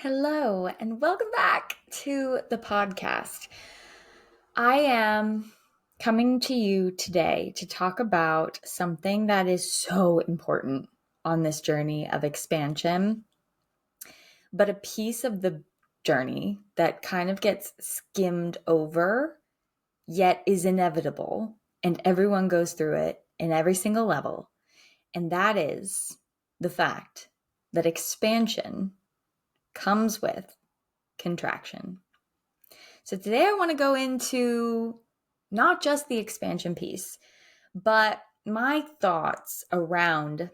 Hello, and welcome back to the podcast. I am coming to you today to talk about something that is so important on this journey of expansion, but a piece of the journey that kind of gets skimmed over, yet is inevitable, and everyone goes through it in every single level. And that is the fact that expansion comes with contraction. So today I want to go into not just the expansion piece, but my thoughts around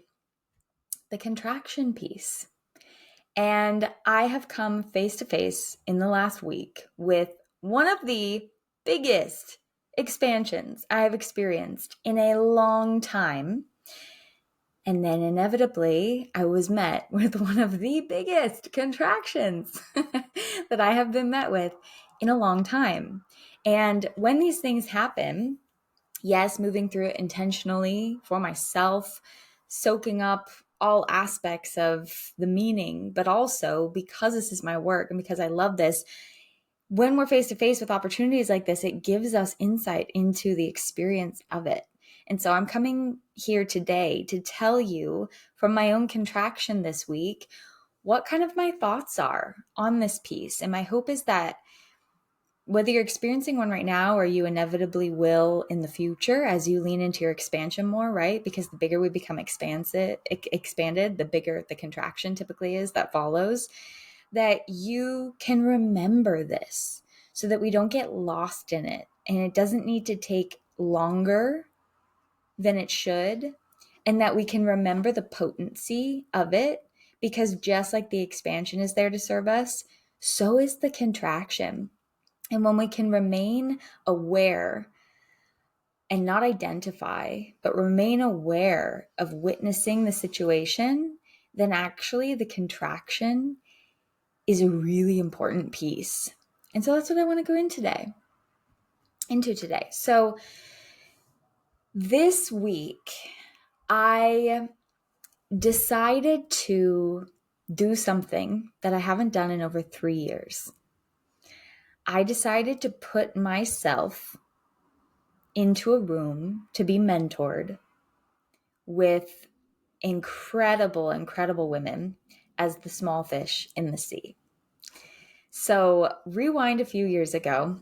the contraction piece. And I have come face to face in the last week with one of the biggest expansions I have experienced in a long time. And then inevitably, I was met with one of the biggest contractions that I have been met with in a long time. And when these things happen, yes, moving through it intentionally for myself, soaking up all aspects of the meaning, but also because this is my work and because I love this, when we're face to face with opportunities like this, it gives us insight into the experience of it. And so I'm coming here today to tell you from my own contraction this week what kind of my thoughts are on this piece. And my hope is that whether you're experiencing one right now or you inevitably will in the future as you lean into your expansion more, right? Because the bigger we become expanded, the bigger the contraction typically is that follows, that you can remember this so that we don't get lost in it. And it doesn't need to take longer than it should, and that we can remember the potency of it, because just like the expansion is there to serve us, so is the contraction. And when we can remain aware and not identify, but remain aware of witnessing the situation, then actually the contraction is a really important piece. And so that's what I want to go into today. So this week, I decided to do something that I haven't done in over 3 years. I decided to put myself into a room to be mentored with incredible women as the small fish in the sea. So rewind a few years ago,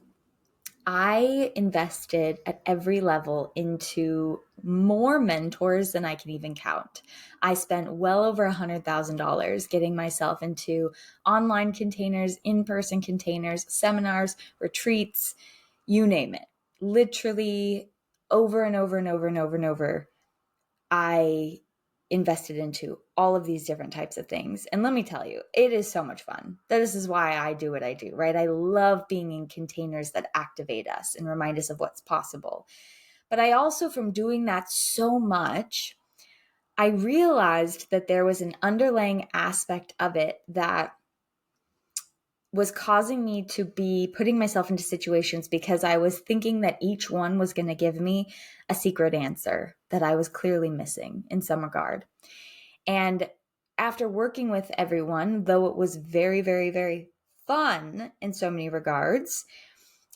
I invested at every level into more mentors than I can even count. I spent well over $100,000 getting myself into online containers, in-person containers, seminars, retreats, you name it. Literally over and over, I invested into all of these different types of things. And let me tell you, it is so much fun. This is why I do what I do, right? I love being in containers that activate us and remind us of what's possible. But I also, from doing that so much, I realized that there was an underlying aspect of it that was causing me to be putting myself into situations because I was thinking that each one was going to give me a secret answer that I was clearly missing in some regard. And after working with everyone, though it was very fun in so many regards,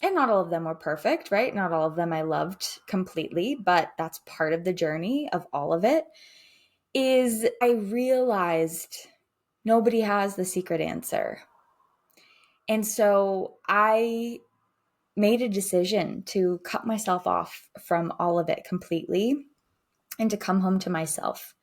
and not all of them were perfect, right? Not all of them I loved completely, but that's part of the journey of all of it, is I realized nobody has the secret answer. And so I made a decision to cut myself off from all of it completely and to come home to myself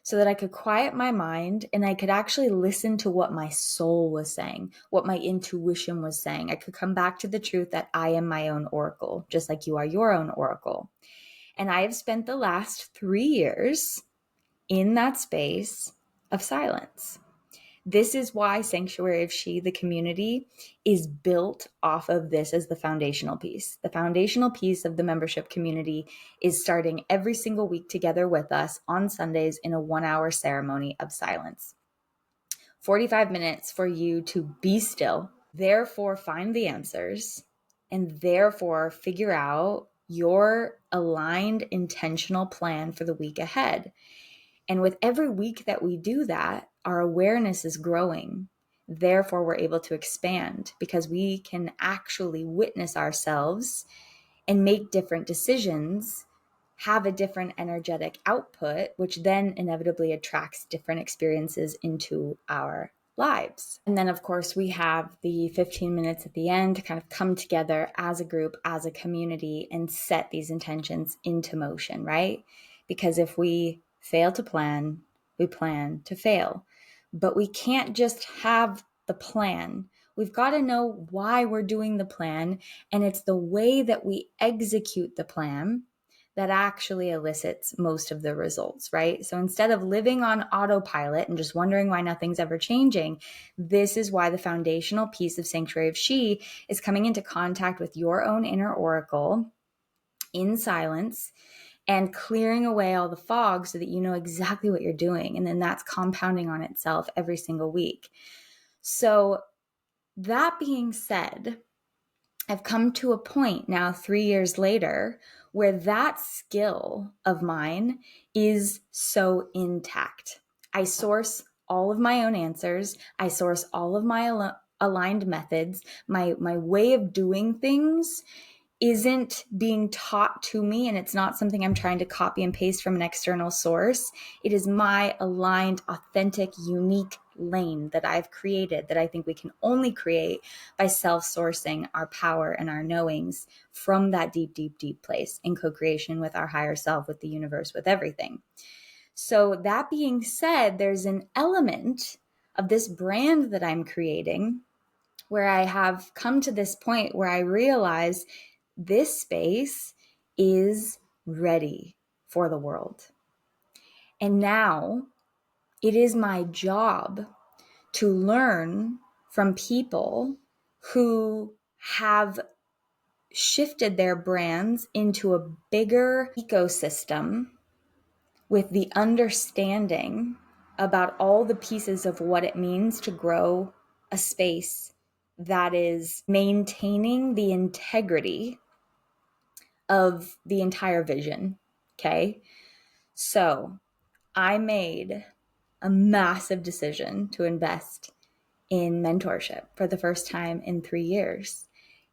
so that I could quiet my mind and I could actually listen to what my soul was saying, what my intuition was saying. I could come back to the truth that I am my own oracle, just like you are your own oracle. And I have spent the last 3 years in that space of silence. This is why Sanctuary of She, the community, is built off of this as the foundational piece. The foundational piece of the membership community is starting every single week together with us on Sundays in a 1-hour ceremony of silence. 45 minutes for you to be still, therefore find the answers, and therefore figure out your aligned, intentional plan for the week ahead. And with every week that we do that, our awareness is growing. Therefore, we're able to expand because we can actually witness ourselves and make different decisions, have a different energetic output, which then inevitably attracts different experiences into our lives. And then, of course, we have the 15 minutes at the end to kind of come together as a group, as a community, and set these intentions into motion, right? Because if we fail to plan, we plan to fail. But we can't just have the plan. We've got to know why we're doing the plan, and it's the way that we execute the plan that actually elicits most of the results, right? So instead of living on autopilot and just wondering why nothing's ever changing, this is why the foundational piece of Sanctuary of She is coming into contact with your own inner oracle in silence and clearing away all the fog so that you know exactly what you're doing. And then that's compounding on itself every single week. So that being said, I've come to a point now 3 years later where that skill of mine is so intact. I source all of my own answers. I source all of my aligned methods. My way of doing things isn't being taught to me, and it's not something I'm trying to copy and paste from an external source. It is my aligned, authentic, unique lane that I've created that I think we can only create by self-sourcing our power and our knowings from that deep, deep, deep place in co-creation with our higher self, with the universe, with everything. So that being said, there's an element of this brand that I'm creating where I have come to this point where I realize this space is ready for the world. And now it is my job to learn from people who have shifted their brands into a bigger ecosystem with the understanding about all the pieces of what it means to grow a space that is maintaining the integrity of the entire vision. Okay. So I made a massive decision to invest in mentorship for the first time in 3 years.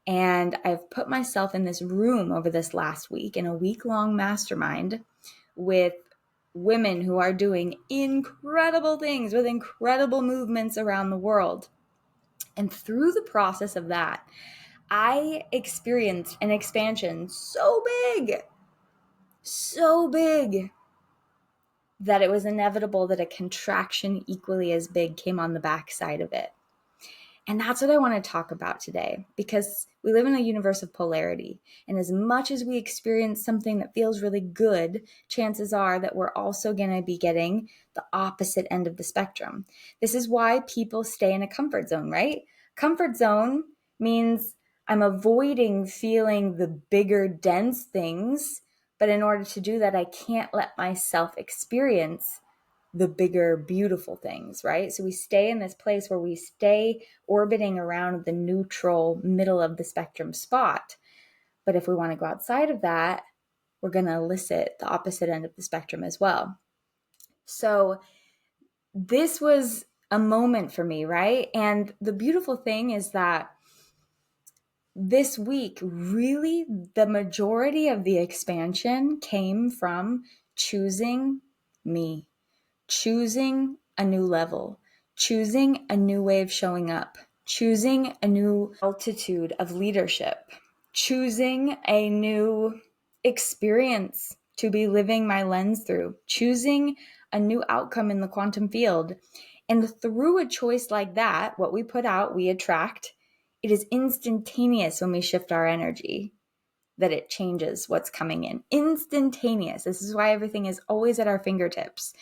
And I've put myself in this room over this last week in a week-long mastermind with women who are doing incredible things with incredible movements around the world. And through the process of that, I experienced an expansion so big, that it was inevitable that a contraction equally as big came on the backside of it. And that's what I want to talk about today, because we live in a universe of polarity. And as much as we experience something that feels really good, chances are that we're also going to be getting the opposite end of the spectrum. This is why people stay in a comfort zone, right? Comfort zone means I'm avoiding feeling the bigger, dense things. But in order to do that, I can't let myself experience the bigger, beautiful things, right? So we stay in this place where we stay orbiting around the neutral middle of the spectrum spot. But if we want to go outside of that, we're going to elicit the opposite end of the spectrum as well. So this was a moment for me, right? And the beautiful thing is that this week, really, the majority of the expansion came from choosing me. Choosing a new level, choosing a new way of showing up, choosing a new altitude of leadership, choosing a new experience to be living my lens through, choosing a new outcome in the quantum field. And through a choice like that, what we put out, we attract. It is instantaneous when we shift our energy that it changes what's coming in. Instantaneous. This is why everything is always at our fingertips.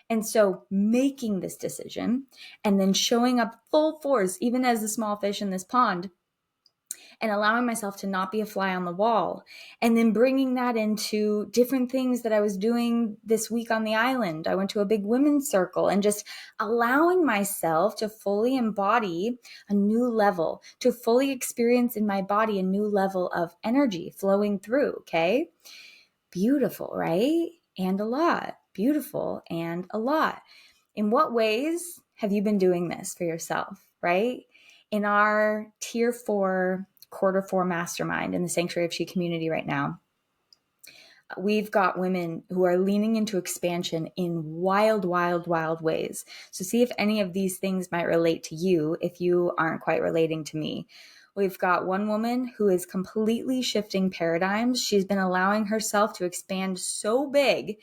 And so making this decision and then showing up full force, even as a small fish in this pond, and allowing myself to not be a fly on the wall, and then bringing that into different things that I was doing this week on the island. I went to a big women's circle and just allowing myself to fully embody a new level, to fully experience in my body a new level of energy flowing through. Okay. Beautiful, right? And a lot. Beautiful and a lot. In what ways have you been doing this for yourself? right? In our tier 4, quarter 4 mastermind in the Sanctuary of She community right now, we've got women who are leaning into expansion in wild, wild, wild ways. So see if any of these things might relate to you if you aren't quite relating to me. We've got one woman who is completely shifting paradigms. She's been allowing herself to expand so big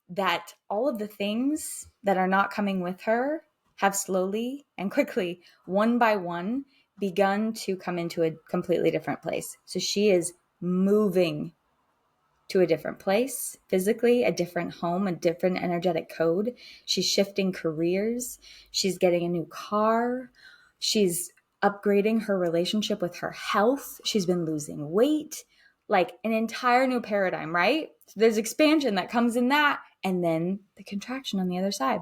that all of the things that are not coming with her have slowly and quickly, one by one, begun to come into a completely different place. So she is moving to a different place, physically, a different home, a different energetic code. She's shifting careers. She's getting a new car. She's upgrading her relationship with her health. She's been losing weight, like an entire new paradigm, right? So there's expansion that comes in that, and then the contraction on the other side.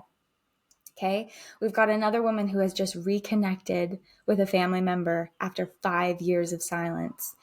Okay. We've got another woman who has just reconnected with a family member after 5 years of silence,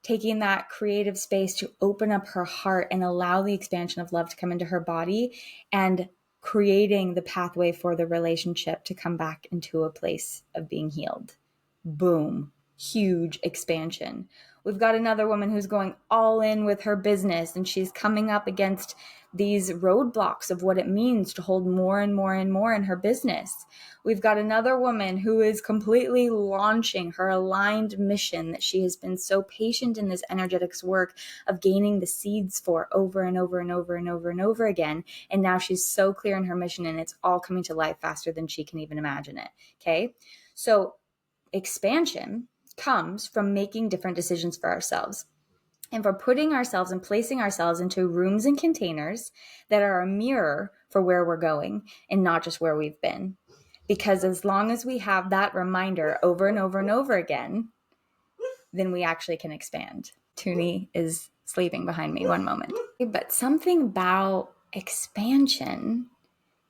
taking that creative space to open up her heart and allow the expansion of love to come into her body, and creating the pathway for the relationship to come back into a place of being healed. Boom. Huge expansion. We've got another woman who's going all in with her business, and she's coming up against these roadblocks of what it means to hold more and more and more in her business. We've got another woman who is completely launching her aligned mission that she has been so patient in this energetics work of gaining the seeds for over and over and over and over and over again. And now she's so clear in her mission, and it's all coming to life faster than she can even imagine it. Okay. So expansion comes from making different decisions for ourselves, and for putting ourselves and placing ourselves into rooms and containers that are a mirror for where we're going and not just where we've been. Because as long as we have that reminder over and over and over again, then we actually can expand. Toonie is sleeping behind me. One moment. But something about expansion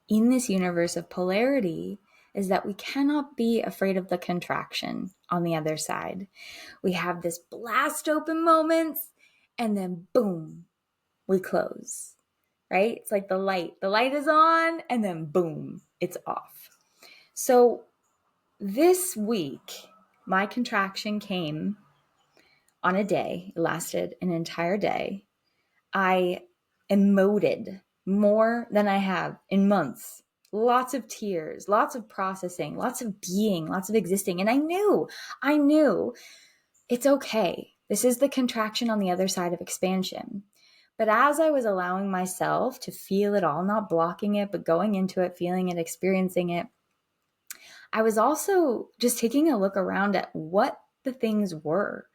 in this universe of polarity is that we cannot be afraid of the contraction on the other side. We have this blast open moments, and then boom, we close, right? It's like the light. The light is on, and then boom, it's off. So this week, my contraction came on a day. It lasted an entire day. I emoted more than I have in months. Lots of tears, lots of processing, lots of being, lots of existing. And I knew it's okay. This is the contraction on the other side of expansion. But as I was allowing myself to feel it all, not blocking it, but going into it, feeling it, experiencing it, I was also just taking a look around at what the things were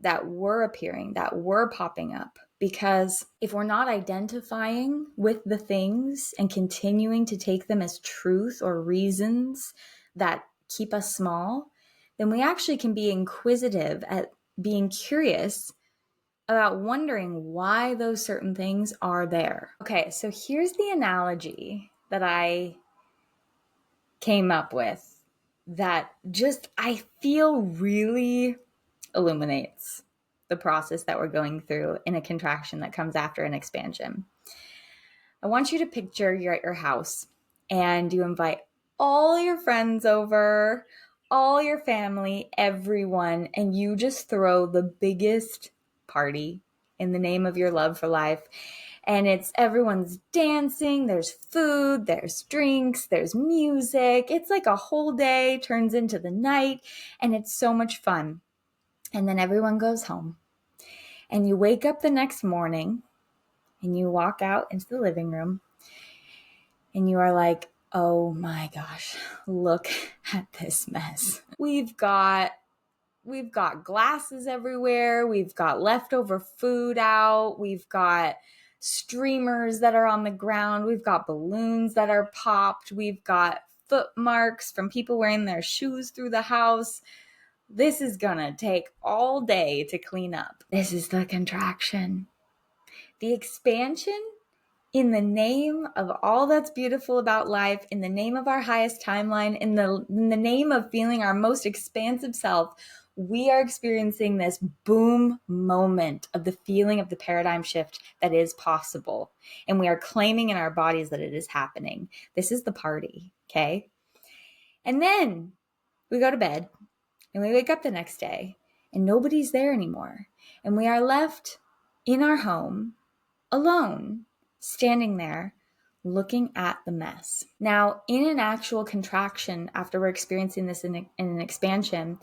that were appearing, that were popping up. Because if we're not identifying with the things and continuing to take them as truth or reasons that keep us small, then we actually can be inquisitive at being curious about wondering why those certain things are there. Okay, so here's the analogy that I came up with that just I feel really illuminates the process that we're going through in a contraction that comes after an expansion. I want you to picture you're at your house and you invite all your friends over, all your family, everyone, and you just throw the biggest party in the name of your love for life. And it's everyone's dancing, there's food, there's drinks, there's music. It's like a whole day turns into the night, and it's so much fun. And then everyone goes home. And you wake up the next morning and you walk out into the living room and you are like, oh my gosh, look at this mess. We've got glasses everywhere. We've got leftover food out. We've got streamers that are on the ground. We've got balloons that are popped. We've got foot marks from people wearing their shoes through the house. This is gonna take all day to clean up. This is the contraction. The expansion, in the name of all that's beautiful about life, in the name of our highest timeline, in the name of feeling our most expansive self, we are experiencing this boom moment of the feeling of the paradigm shift that is possible. And we are claiming in our bodies that it is happening. This is the party, okay? And then We go to bed and we wake up the next day and nobody's there anymore. And we are left in our home alone, standing there looking at the mess. Now, in an actual contraction, after we're experiencing this in an expansion,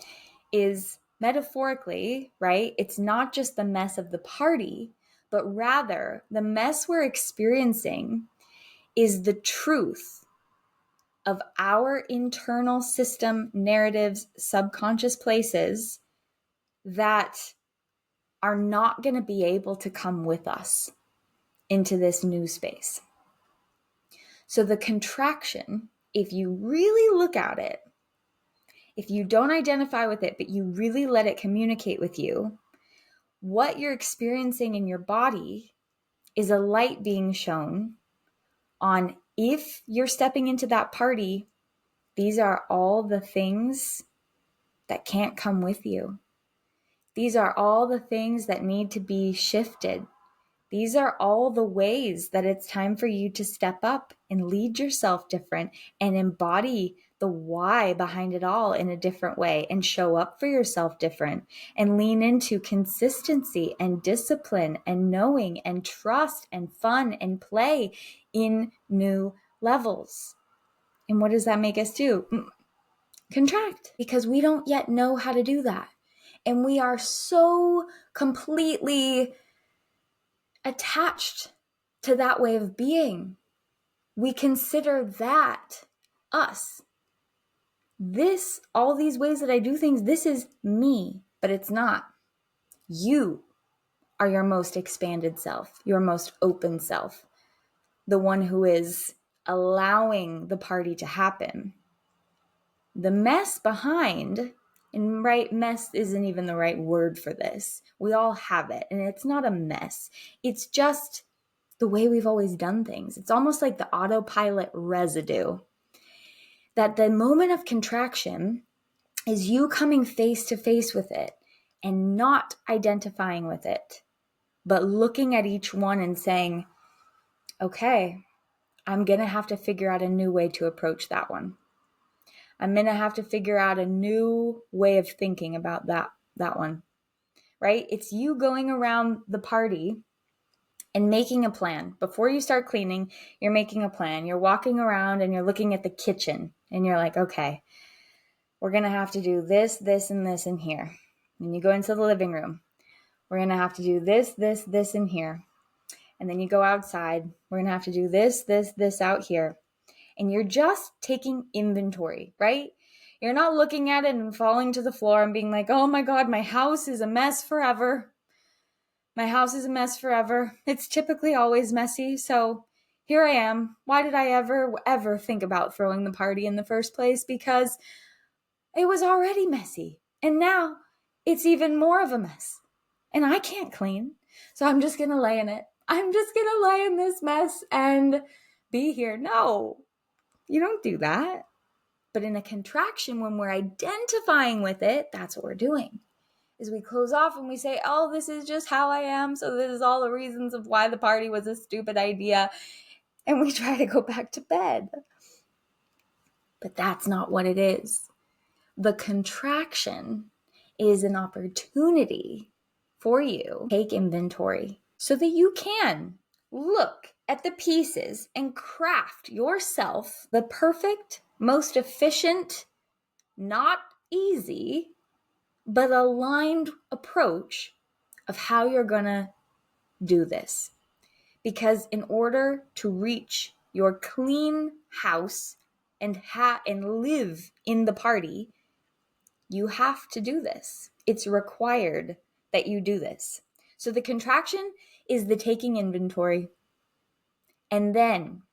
is metaphorically, right? It's not just the mess of the party, but rather the mess we're experiencing is the truth of our internal system, narratives, subconscious places that are not going to be able to come with us into this new space. So the contraction, if you really look at it, if you don't identify with it, but you really let it communicate with you, what you're experiencing in your body is a light being shown on if you're stepping into that party, these are all the things that can't come with you. These are all the things that need to be shifted. These are all the ways that it's time for you to step up and lead yourself different and embody the why behind it all in a different way and show up for yourself different and lean into consistency and discipline and knowing and trust and fun and play in new levels. And what does that make us do? Contract, because we don't yet know how to do that. And we are so completely attached to that way of being. We consider that us. This, all these ways that I do things, this is me, but it's not. You are your most expanded self, your most open self, the one who is allowing the party to happen. The mess behind, and right, mess isn't even the right word for this. We all have it, and it's not a mess. It's just the way we've always done things. It's almost like the autopilot residue. That the moment of contraction is you coming face to face with it and not identifying with it, but looking at each one and saying, okay, I'm going to have to figure out a new way to approach that one. I'm going to have to figure out a new way of thinking about that one, right? It's you going around the party and making a plan. Before you start cleaning, you're making a plan. You're walking around and you're looking at the kitchen and you're like, okay, we're going to have to do this, this, and this in here. And you go into the living room. We're going to have to do this, this, this in here. And then you go outside. We're going to have to do this, this, this out here. And you're just taking inventory, right? You're not looking at it and falling to the floor and being like, oh my God, my house is a mess forever. My house is a mess forever. It's typically always messy. So here I am. Why did I ever think about throwing the party in the first place? Because it was already messy. And now it's even more of a mess. And I can't clean. So I'm just going to lay in it. I'm just going to lay in this mess and be here. No. You don't do that. But in a contraction, when we're identifying with it, that's what we're doing. Is we close off and we say, oh, this is just how I am. So this is all the reasons of why the party was a stupid idea. And we try to go back to bed. But that's not what it is. The contraction is an opportunity for you to take inventory so that you can look at the pieces and craft yourself the perfect, most efficient, not easy, but aligned approach of how you're going to do this. Because in order to reach your clean house and live in the party, you have to do this. It's required that you do this. So the contraction is the taking inventory. And then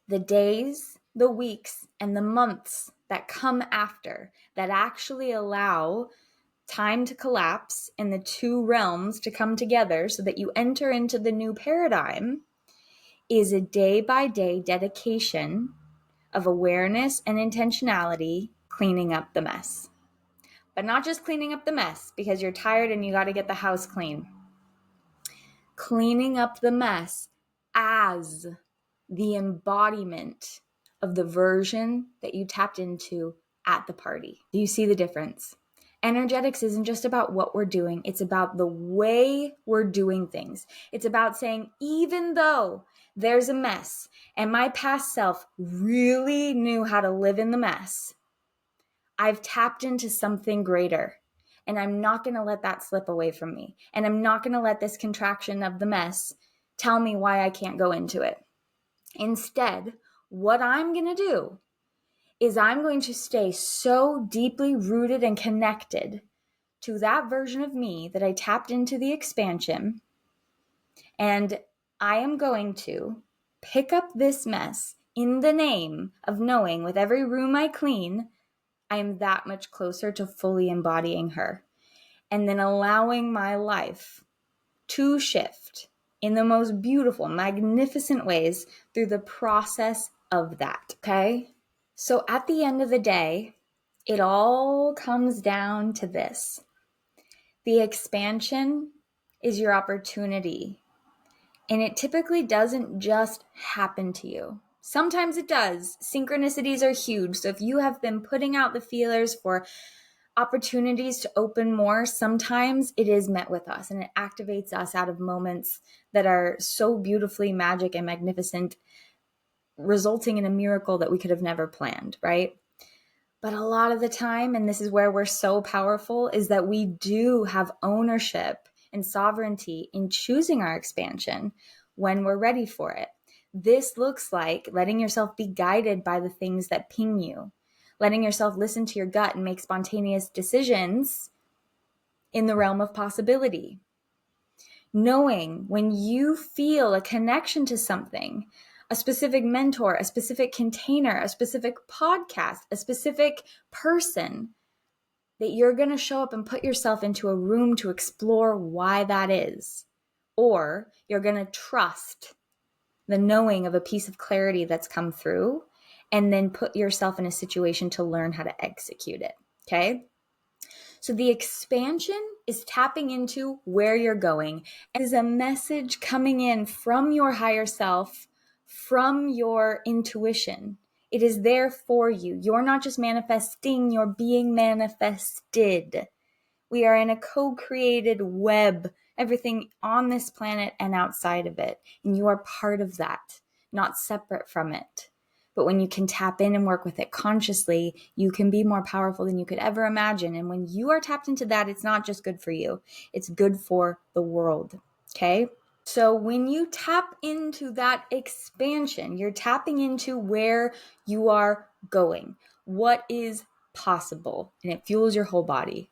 the days, the weeks, and the months that come after that actually allow time to collapse and the two realms to come together so that you enter into the new paradigm is a day-by-day dedication of awareness and intentionality, cleaning up the mess. But not just cleaning up the mess because you're tired and you got to get the house clean. Cleaning up the mess as the embodiment of the version that you tapped into at the party. Do you see the difference? Energetics isn't just about what we're doing. It's about the way we're doing things. It's about saying, even though there's a mess and my past self really knew how to live in the mess, I've tapped into something greater. And I'm not going to let that slip away from me. And I'm not going to let this contraction of the mess tell me why I can't go into it. Instead, what I'm going to do is I'm going to stay so deeply rooted and connected to that version of me that I tapped into the expansion. And I am going to pick up this mess in the name of knowing with every room I clean, I am that much closer to fully embodying her. And then allowing my life to shift in the most beautiful, magnificent ways through the process of that, okay? So at the end of the day, it all comes down to this. The expansion is your opportunity, and it typically doesn't just happen to you. Sometimes it does. Synchronicities are huge. So if you have been putting out the feelers for opportunities to open more, sometimes it is met with us and it activates us out of moments that are so beautifully magic and magnificent, resulting in a miracle that we could have never planned, right? But a lot of the time, and this is where we're so powerful, is that we do have ownership and sovereignty in choosing our expansion when we're ready for it. This looks like letting yourself be guided by the things that ping you, letting yourself listen to your gut and make spontaneous decisions in the realm of possibility. Knowing when you feel a connection to something, a specific mentor, a specific container, a specific podcast, a specific person, that you're going to show up and put yourself into a room to explore why that is. Or you're going to trust the knowing of a piece of clarity that's come through and then put yourself in a situation to learn how to execute it. Okay? So the expansion is tapping into where you're going. It is a message coming in from your higher self, from your intuition. It is there for you. You're not just manifesting, you're being manifested. We are in a co-created web, everything on this planet and outside of it. And you are part of that, not separate from it. But when you can tap in and work with it consciously, you can be more powerful than you could ever imagine. And when you are tapped into that, it's not just good for you, it's good for the world. Okay? So when you tap into that expansion, you're tapping into where you are going, what is possible, and it fuels your whole body.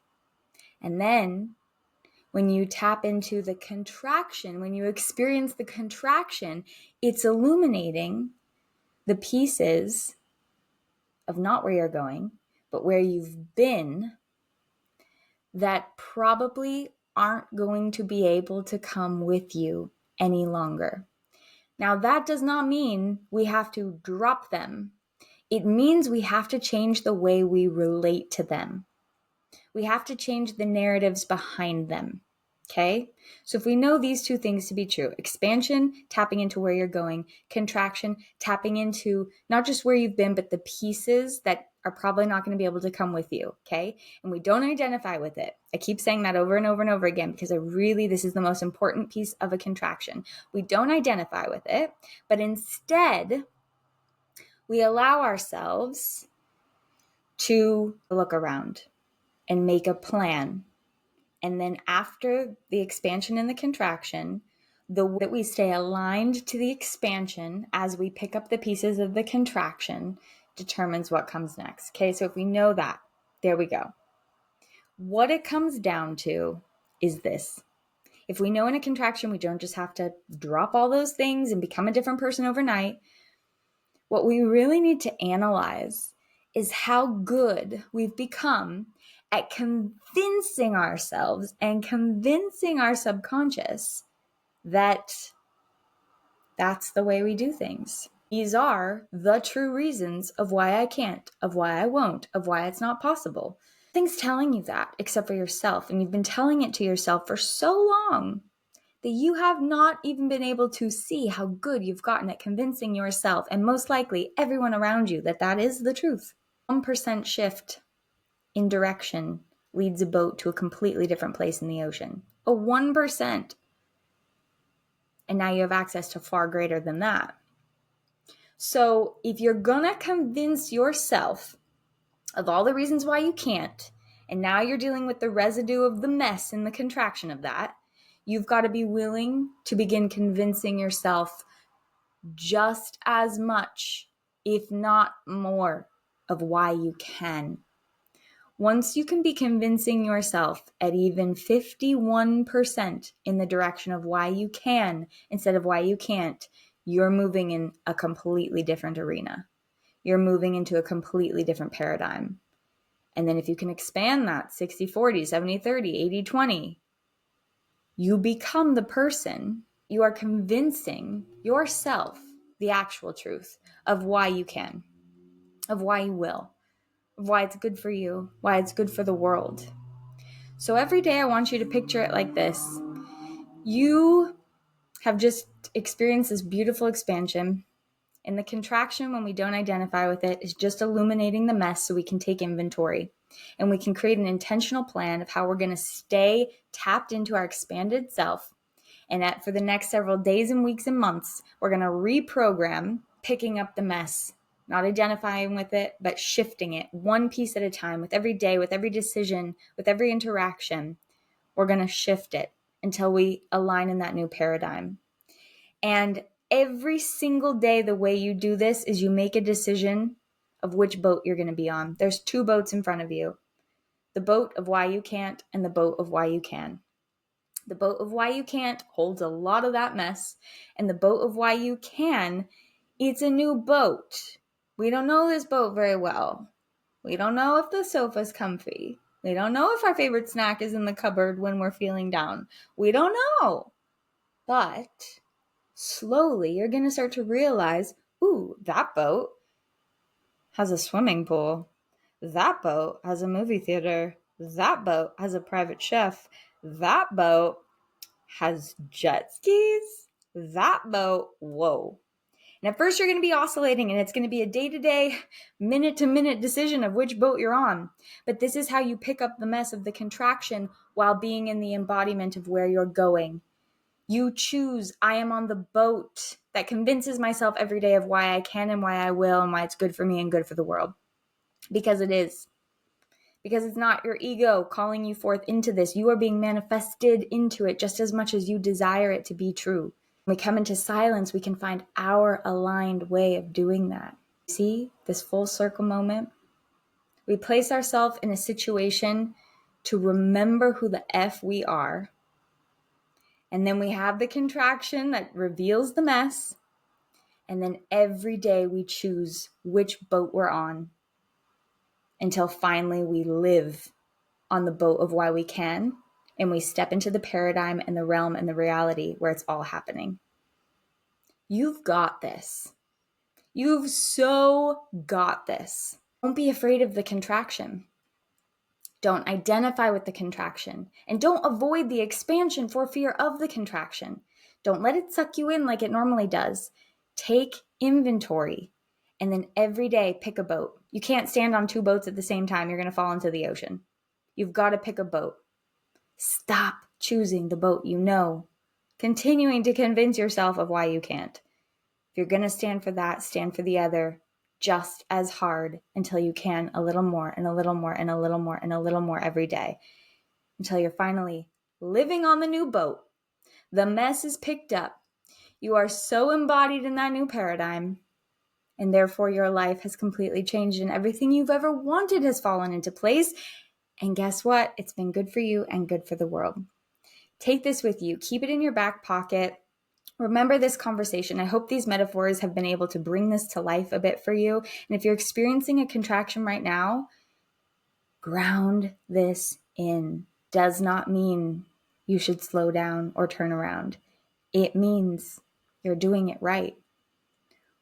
And then when you tap into the contraction, when you experience the contraction, it's illuminating the pieces of not where you're going, but where you've been that probably aren't going to be able to come with you any longer. Now, that does not mean we have to drop them. It means we have to change the way we relate to them. We have to change the narratives behind them. Okay? So if we know these two things to be true, expansion, tapping into where you're going, contraction, tapping into not just where you've been, but the pieces that are probably not going to be able to come with you. Okay? And we don't identify with it. I keep saying that over and over and over again because this is the most important piece of a contraction. We don't identify with it, but instead we allow ourselves to look around and make a plan. And then after the expansion and the contraction, the way that we stay aligned to the expansion as we pick up the pieces of the contraction determines what comes next. Okay, so if we know that, there we go. What it comes down to is this. If we know in a contraction, we don't just have to drop all those things and become a different person overnight. What we really need to analyze is how good we've become at convincing ourselves and convincing our subconscious that that's the way we do things. These are the true reasons of why I can't, of why I won't, of why it's not possible. Nothing's telling you that except for yourself, and you've been telling it to yourself for so long that you have not even been able to see how good you've gotten at convincing yourself and most likely everyone around you that that is the truth. 1% shift in direction leads a boat to a completely different place in the ocean. A 1%. And now you have access to far greater than that. So if you're gonna convince yourself of all the reasons why you can't, and now you're dealing with the residue of the mess and the contraction of that, you've got to be willing to begin convincing yourself just as much, if not more, of why you can. Once you can be convincing yourself at even 51% in the direction of why you can instead of why you can't, you're moving in a completely different arena. You're moving into a completely different paradigm. And then if you can expand that 60-40, 70-30, 80-20, you become the person. You are convincing yourself the actual truth of why you can, of why you will, of why it's good for you, why it's good for the world. So every day I want you to picture it like this. You have just experienced this beautiful expansion. And the contraction, when we don't identify with it, is just illuminating the mess so we can take inventory. And we can create an intentional plan of how we're going to stay tapped into our expanded self. And for the next several days and weeks and months, we're going to reprogram picking up the mess, not identifying with it, but shifting it one piece at a time. With every day, with every decision, with every interaction, we're going to shift it until we align in that new paradigm. And every single day, the way you do this is you make a decision of which boat you're going to be on. There's two boats in front of you. The boat of why you can't and the boat of why you can. The boat of why you can't holds a lot of that mess. And the boat of why you can, it's a new boat. We don't know this boat very well. We don't know if the sofa's comfy. We don't know if our favorite snack is in the cupboard when we're feeling down. We don't know. But slowly you're going to start to realize, ooh, that boat has a swimming pool. That boat has a movie theater. That boat has a private chef. That boat has jet skis. That boat, whoa. And at first you're going to be oscillating, and it's going to be a day-to-day, minute-to-minute decision of which boat you're on. But this is how you pick up the mess of the contraction while being in the embodiment of where you're going. You choose, I am on the boat that convinces myself every day of why I can and why I will and why it's good for me and good for the world. Because it is. Because it's not your ego calling you forth into this. You are being manifested into it just as much as you desire it to be true. When we come into silence, we can find our aligned way of doing that. See this full circle moment? We place ourselves in a situation to remember who the F we are. And then we have the contraction that reveals the mess. And then every day we choose which boat we're on until finally we live on the boat of why we can, and we step into the paradigm and the realm and the reality where it's all happening. You've got this. You've so got this. Don't be afraid of the contraction. Don't identify with the contraction, and don't avoid the expansion for fear of the contraction. Don't let it suck you in like it normally does. Take inventory, and then every day pick a boat. You can't stand on two boats at the same time. You're going to fall into the ocean. You've got to pick a boat. Stop choosing the boat you know, continuing to convince yourself of why you can't. If you're going to stand for that, stand for the other just as hard until you can a little more and a little more and a little more and a little more every day until you're finally living on the new boat. The mess is picked up. You are so embodied in that new paradigm, and therefore your life has completely changed and everything you've ever wanted has fallen into place. And guess what? It's been good for you and good for the world. Take this with you. Keep it in your back pocket. Remember this conversation. I hope these metaphors have been able to bring this to life a bit for you. And if you're experiencing a contraction right now, ground this in. Does not mean you should slow down or turn around. It means you're doing it right.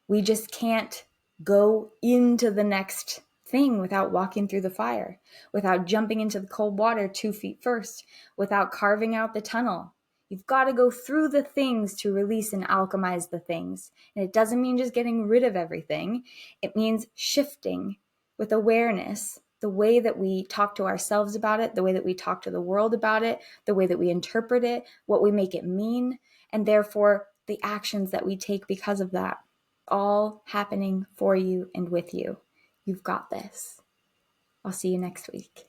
We just can't go into the next thing without walking through the fire, without jumping into the cold water 2 feet first, without carving out the tunnel. You've got to go through the things to release and alchemize the things. And it doesn't mean just getting rid of everything. It means shifting with awareness, the way that we talk to ourselves about it, the way that we talk to the world about it, the way that we interpret it, what we make it mean, and therefore the actions that we take because of that. All happening for you and with you. You've got this. I'll see you next week.